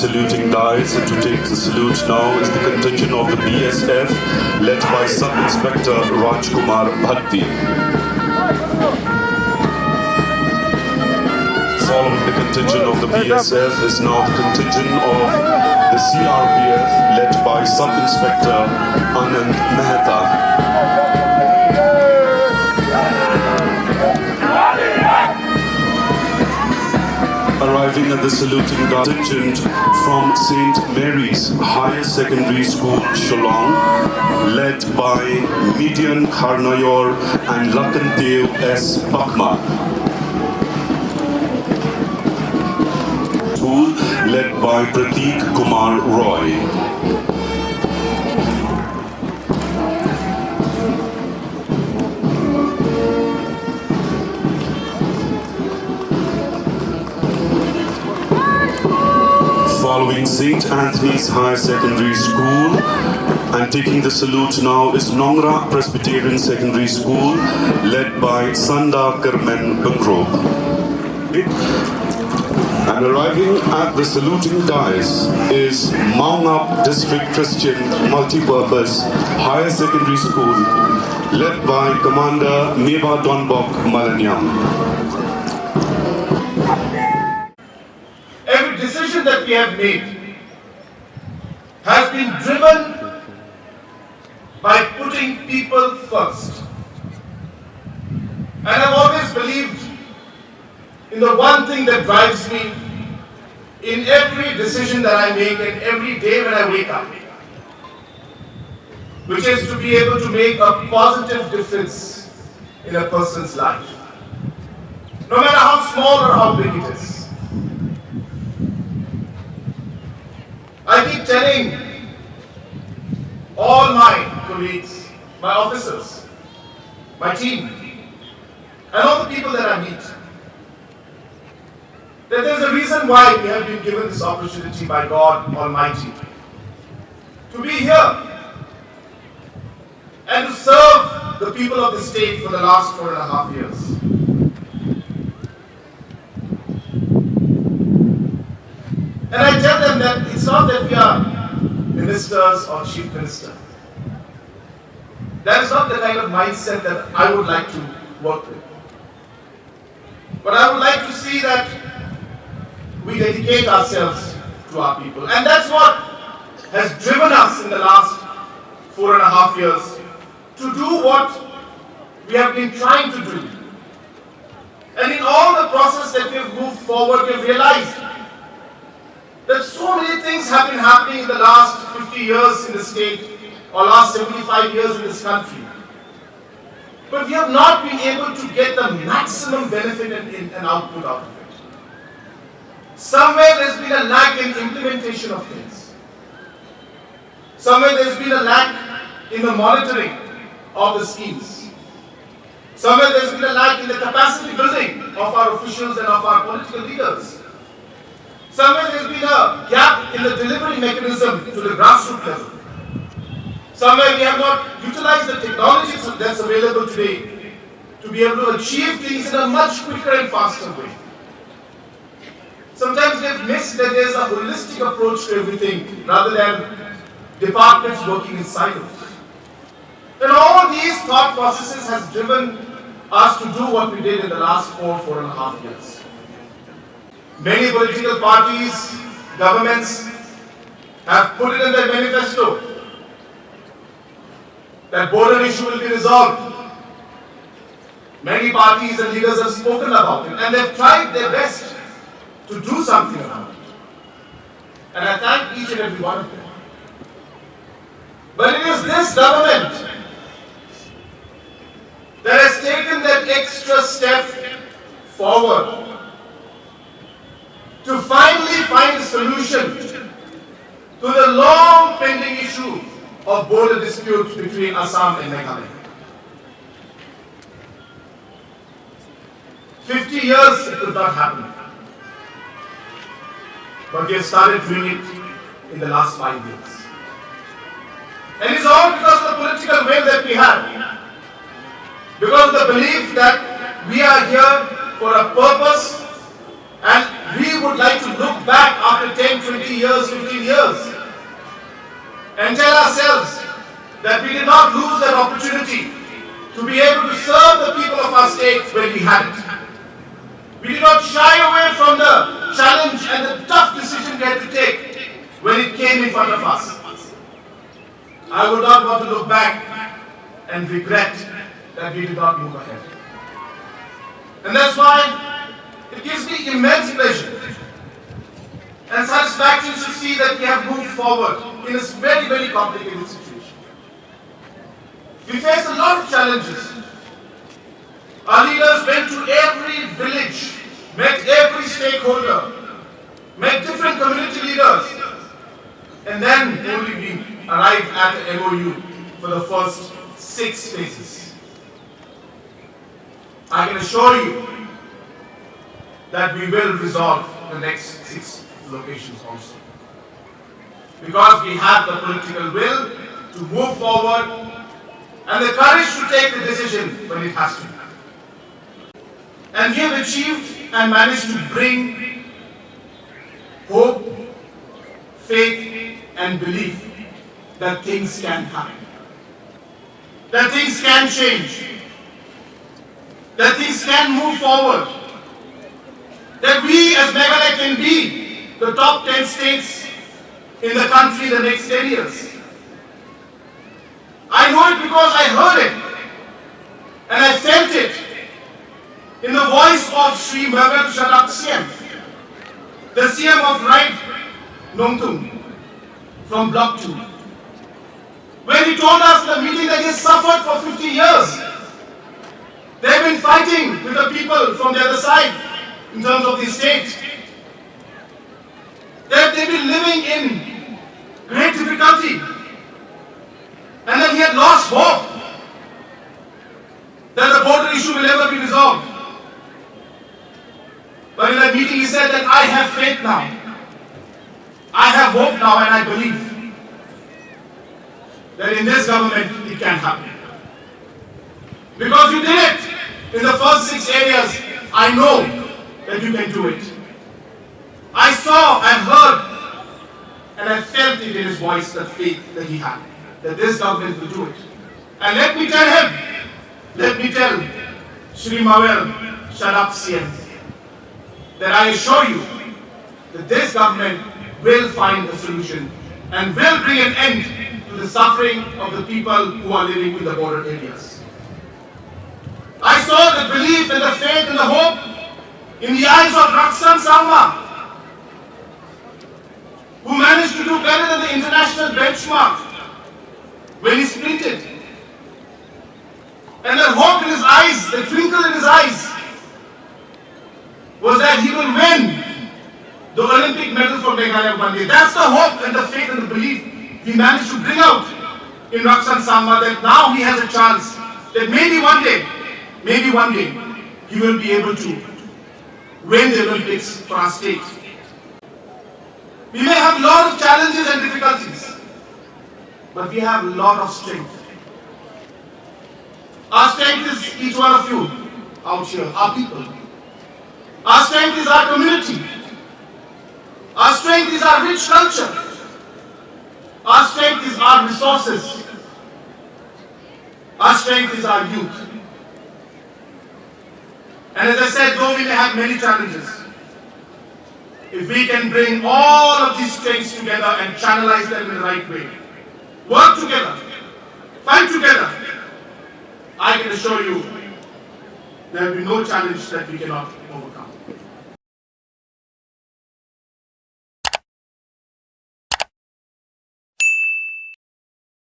saluting dais, and to take the salute now is the contingent of the BSF led by Sub-Inspector Rajkumar Bhatti. Following the contingent of the BSF is now the contingent of the CRPF led by Sub-Inspector Anand Mehta. Arriving at the saluting contingent from St. Mary's Higher Secondary School, Shillong, led by Median Kharnayor and Lakandev S. Pakma. School led by Prateek Kumar Roy. Following St. Anthony's Higher Secondary School and taking the salute now is Nongra Presbyterian Secondary School led by Sanda Karmen Bangro. And arriving at the saluting dais is Maungap District Christian Multipurpose Higher Secondary School led by Commander Meva Donbok Malanyam. Every decision that we have made has been driven by putting people first. And I've always believed in the one thing that drives me in every decision that I make and every day when I wake up, which is to be able to make a positive difference in a person's life, no matter how small or how big it is. I keep telling all my colleagues, my officers, my team, and all the people that I meet, that there's a reason why we have been given this opportunity by God Almighty to be here and to serve the people of the state for the last 4.5 years. And I tell them that it's not that we are ministers or chief minister. That is not the kind of mindset that I would like to work with. But I would like to see that we dedicate ourselves to our people. And that's what has driven us in the last 4.5 years to do what we have been trying to do. And in all the process that we have moved forward, we have realized that so many things have been happening in the last 50 years in the state or last 75 years in this country. But we have not been able to get the maximum benefit and output out of it. Somewhere there's been a lack in implementation of things. Somewhere there's been a lack in the monitoring of the schemes. Somewhere there's been a lack in the capacity building of our officials and of our political leaders. Somewhere there's been a gap in the delivery mechanism to the grassroots level. Somewhere we have not utilized the technology that's available today to be able to achieve things in a much quicker and faster way. Sometimes we have missed that there's a holistic approach to everything rather than departments working in silos. And all these thought processes has driven us to do what we did in the last 4.5 years. Many political parties, governments have put it in their manifesto that border issue will be resolved. Many parties and leaders have spoken about it and they've tried their best to do something about it. And I thank each and every one of them. But it is this government that has taken that extra step forward to finally find a solution to the long pending issue of border dispute between Assam and Meghalaya. 50 years it could not happen. But we have started doing it in the last 5 years. And it's all because of the political will that we have. Because of the belief that we are here for a purpose and we would like to look back after 10, 20 years, 15 years and tell ourselves that we did not lose that opportunity to be able to serve the people of our state when we had it. We did not shy away from the challenge and the tough decision we had to take when it came in front of us. I would not want to look back and regret that we did not move ahead. And that's why it gives me immense pleasure and satisfaction to see that we have moved forward in this very, very complicated situation. We faced a lot of challenges. Our leaders went to every village, met every stakeholder, met different community leaders, and then only we arrived at the MOU for the first 6 phases. I can assure you that we will resolve the next 6 locations also. Because we have the political will to move forward and the courage to take the decision when it has to. And we have achieved and managed to bring hope, faith and belief that things can happen, that things can change, that things can move forward, that we as Meghalaya can be the top 10 states in the country the next 10 years. I know it because I heard it and I felt it in the voice of Sri Meghalaya CM, the CM of Right Nongtung from Block 2. When he told us the meeting that he has suffered for 50 years, they've been fighting with the people from the other side in terms of the state. That they've been living in great difficulty. And that he had lost hope that the border issue will ever be resolved. But in that meeting he said that I have faith now. I have hope now and I believe that in this government it can happen. Because you did it in the first 6 areas, I know that you can do it. I saw, I heard, and I felt it in his voice, the faith that he had, that this government will do it. And let me tell him, let me tell Shri Mawel Sharap CM, that I assure you that this government will find a solution and will bring an end to the suffering of the people who are living in the border areas. I saw the belief and the faith and the hope in the eyes of Raksan Salma, who managed to do better than the international benchmark when he sprinted. And the hope in his eyes, the twinkle in his eyes, was that he will win the Olympic medal for Meghalaya one day. That's the hope and the faith and the belief he managed to bring out in Raksan Samba, that now he has a chance that maybe one day, he will be able to win the Olympics for our state. We may have a lot of challenges and difficulties, but we have a lot of strength. Our strength is each one of you out here, our people. Our strength is our community. Our strength is our rich culture. Our strength is our resources. Our strength is our youth. And as I said, though we may have many challenges, if we can bring all of these strengths together and channelize them in the right way, work together, fight together, I can assure you there will be no challenge that we cannot overcome.